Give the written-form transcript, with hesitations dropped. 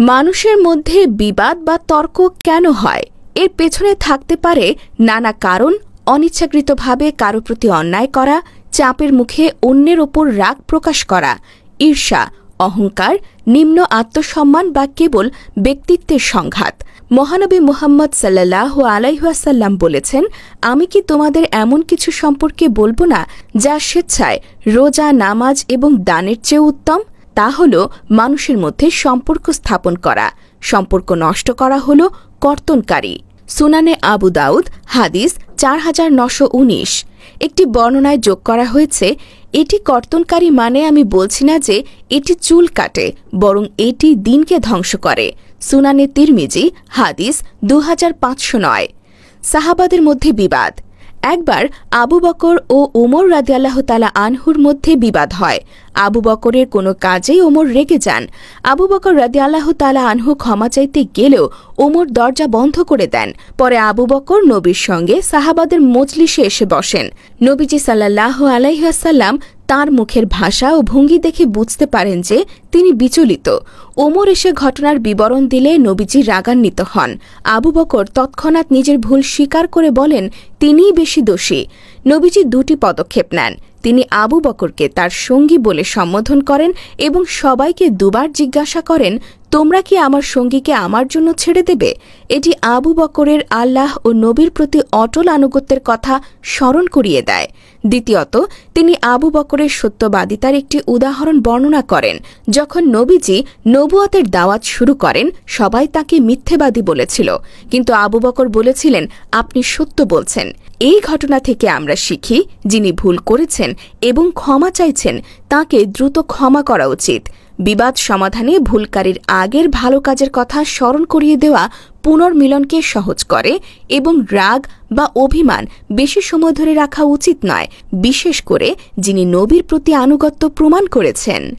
মানুষের মধ্যে বিবাদ বা তর্ক কেন হয়? এর পেছনে থাকতে পারে নানা কারণ। অনিচ্ছাকৃতভাবে কারো প্রতি অন্যায় করা, চাপের মুখে অন্যের ওপর রাগ প্রকাশ করা, ঈর্ষা, অহংকার, নিম্ন আত্মসম্মান বা কেবল ব্যক্তিত্বের সংঘাত। মহানবী মুহাম্মদ সাল্লাল্লাহু আলাইহি ওয়াসাল্লাম বলেছেন, আমি কি তোমাদের এমন কিছু সম্পর্কে বলবো না যা স্বেচ্ছায় রোজা, নামাজ এবং দানের চেয়ে উত্তম? তা হল মানুষের মধ্যে সম্পর্ক স্থাপন করা। সম্পর্ক নষ্ট করা হল কর্তনকারী। সুনানে আবু দাউদ হাদিস 4919। একটি বর্ণনায় যোগ করা হয়েছে, এটি কর্তনকারী মানে আমি বলছি না যে এটি চুল কাটে, বরং এটি দিনকে ধ্বংস করে। সুনানে তিরমিজি হাদিস 2509। সাহাবাদের মধ্যে বিবাদ। একবার আবু বকর ও ওমর রাদিয়াল্লাহু তাআলা আনহুর মধ্যে বিবাদ হয়। আবু বকরের কোনো কাজেই ওমর রেগে যান। আবু বকর রাদিয়াল্লাহু তাআলা আনহু ক্ষমা চাইতে গেলেও ওমর দরজা বন্ধ করে দেন। পরে আবু বকর নবীর সঙ্গে সাহাবাদের মজলিসে এসে বসেন। নবীজি সাল্লাল্লাহু আলাইহি ওয়াসাল্লাম তাঁর মুখের ভাষা ও ভঙ্গি দেখে বুঝতে পারেন যে তিনি বিচলিত। ওমর এসে ঘটনার বিবরণ দিলে নবীজি রাগান্বিত হন। আবু বকর তৎক্ষণাৎ নিজের ভুল স্বীকার করে বলেন তিনিই বেশি দোষী। নবীজি দুটি পদক্ষেপ নেন। তিনি আবু বকরকে তার সঙ্গী বলে সম্বোধন করেন এবং সবাইকে দুবার জিজ্ঞাসা করেন, তোমরা কি আমার সঙ্গীকে আমার জন্য ছেড়ে দেবে? এটি আবু বকরের আল্লাহ ও নবীর প্রতি অটল আনুগত্যের কথা স্মরণ করিয়ে দেয়। দ্বিতীয়ত, তিনি আবু বকরের সত্যবাদিতার একটি উদাহরণ বর্ণনা করেন। যখন নবীজি নবুয়তের দাওয়াত শুরু করেন, সবাই তাকে মিথ্যেবাদী বলেছিল, কিন্তু আবু বকর বলেছিলেন, আপনি সত্য বলছেন। এই ঘটনা থেকে আমরা শিখি, যিনি ভুল করেছেন এবং ক্ষমা চাইছেন তাকে দ্রুত ক্ষমা করা উচিত। বিবাদ সমাধানে ভুলকারীর আগের ভালো কাজের কথা স্মরণ করিয়ে দেওয়া পুনর্মিলনকে সহজ করে এবং রাগ বা অভিমান বেশি সময় ধরে রাখা উচিত নয়, বিশেষ করে যিনি নবীর প্রতি আনুগত্য প্রমাণ করেছেন।